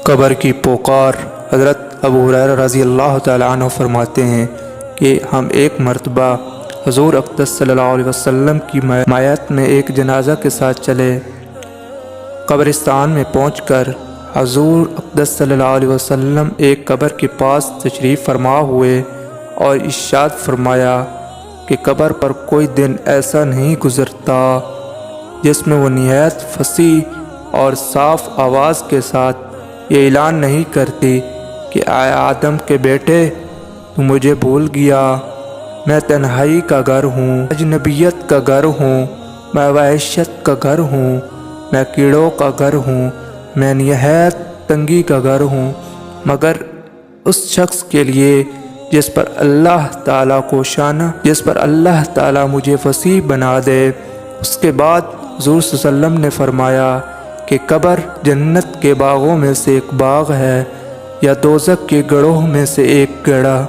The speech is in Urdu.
قبر کی پکار۔ حضرت ابو ہریرہ رضی اللہ تعالیٰ عنہ فرماتے ہیں کہ ہم ایک مرتبہ حضور اقدس صلی اللہ علیہ وسلم کی مایت میں ایک جنازہ کے ساتھ چلے۔ قبرستان میں پہنچ کر حضور اقدس صلی اللہ علیہ وسلم ایک قبر کے پاس تشریف فرما ہوئے اور ارشاد فرمایا کہ قبر پر کوئی دن ایسا نہیں گزرتا جس میں وہ نہایت فصیح اور صاف آواز کے ساتھ یہ اعلان نہیں کرتی کہ اے آدم کے بیٹے، تو مجھے بھول گیا، میں تنہائی کا گھر ہوں، اجنبیت کا گھر ہوں، میں وحشت کا گھر ہوں، میں کیڑوں کا گھر ہوں، میں نہایت تنگی کا گھر ہوں، مگر اس شخص کے لیے جس پر اللہ تعالیٰ مجھے فصیح بنا دے۔ اس کے بعد حضور صلی اللہ علیہ وسلم نے فرمایا کہ قبر جنت کے باغوں میں سے ایک باغ ہے یا دوزخ کے گڑھوں میں سے ایک گڑھا۔